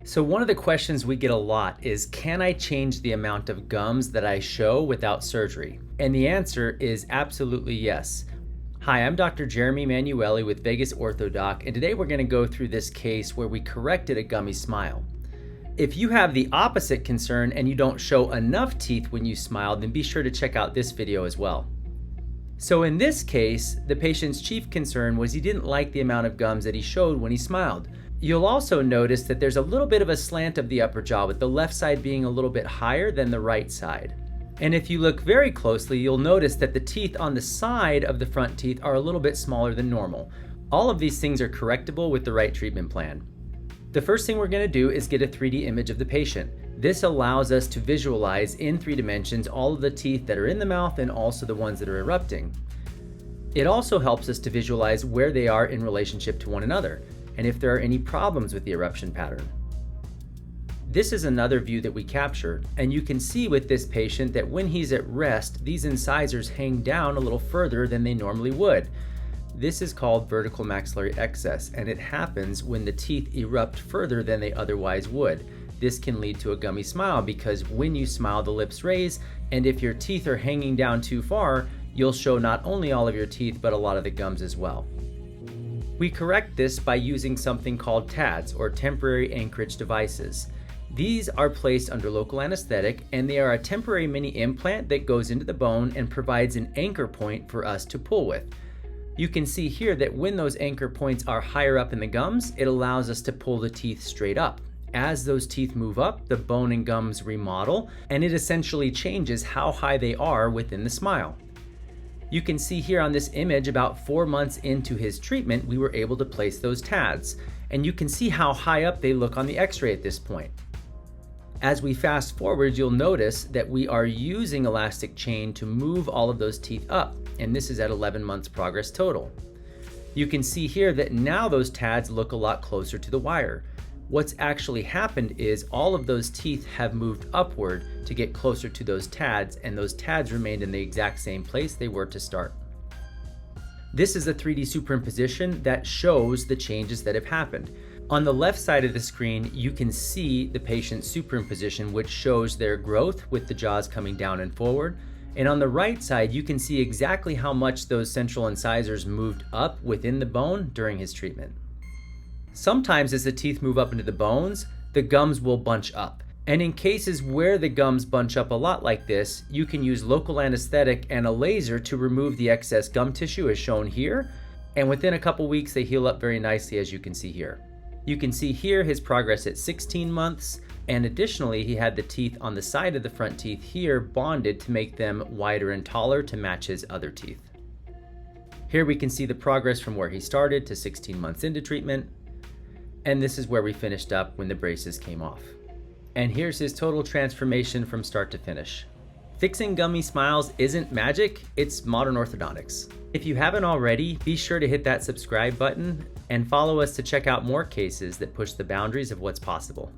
So one of the questions we get a lot is, can I change the amount of gums that I show without surgery? And the answer is absolutely yes. Hi, I'm Dr. Jeremy Manuele with Vegas Ortho Doc, and today we're going to go through this case where we corrected a gummy smile. If you have the opposite concern and you don't show enough teeth when you smile, then be sure to check out this video as well. So in this case, the patient's chief concern was he didn't like the amount of gums that he showed when he smiled. You'll also notice that there's a little bit of a slant of the upper jaw, with the left side being a little bit higher than the right side. And if you look very closely, you'll notice that the teeth on the side of the front teeth are a little bit smaller than normal. All of these things are correctable with the right treatment plan. The first thing we're going to do is get a 3D image of the patient. This allows us to visualize in 3 dimensions all of the teeth that are in the mouth and also the ones that are erupting. It also helps us to visualize where they are in relationship to one another, and if there are any problems with the eruption pattern. This is another view that we captured, and you can see with this patient that when he's at rest, these incisors hang down a little further than they normally would. This is called vertical maxillary excess, and it happens when the teeth erupt further than they otherwise would. This can lead to a gummy smile because when you smile, the lips raise, and if your teeth are hanging down too far, you'll show not only all of your teeth, but a lot of the gums as well. We correct this by using something called TADs, or temporary anchorage devices. These are placed under local anesthetic, and they are a temporary mini implant that goes into the bone and provides an anchor point for us to pull with. You can see here that when those anchor points are higher up in the gums, it allows us to pull the teeth straight up. As those teeth move up, the bone and gums remodel, and it essentially changes how high they are within the smile. You can see here on this image, about 4 months into his treatment, we were able to place those TADs, and you can see how high up they look on the x-ray at this point. As we fast forward, you'll notice that we are using elastic chain to move all of those teeth up, and this is at 11 months progress total. You can see here that now those TADs look a lot closer to the wire. What's actually happened is all of those teeth have moved upward to get closer to those TADs, and those TADs remained in the exact same place they were to start. This is a 3D superimposition that shows the changes that have happened. On the left side of the screen, you can see the patient's superimposition, which shows their growth with the jaws coming down and forward. And on the right side, you can see exactly how much those central incisors moved up within the bone during his treatment. Sometimes as the teeth move up into the bones, the gums will bunch up. And in cases where the gums bunch up a lot like this, you can use local anesthetic and a laser to remove the excess gum tissue as shown here. And within a couple weeks, they heal up very nicely, as you can see here. You can see here his progress at 16 months. And additionally, he had the teeth on the side of the front teeth here bonded to make them wider and taller to match his other teeth. Here we can see the progress from where he started to 16 months into treatment. And this is where we finished up when the braces came off. And here's his total transformation from start to finish. Fixing gummy smiles isn't magic, it's modern orthodontics. If you haven't already, be sure to hit that subscribe button and follow us to check out more cases that push the boundaries of what's possible.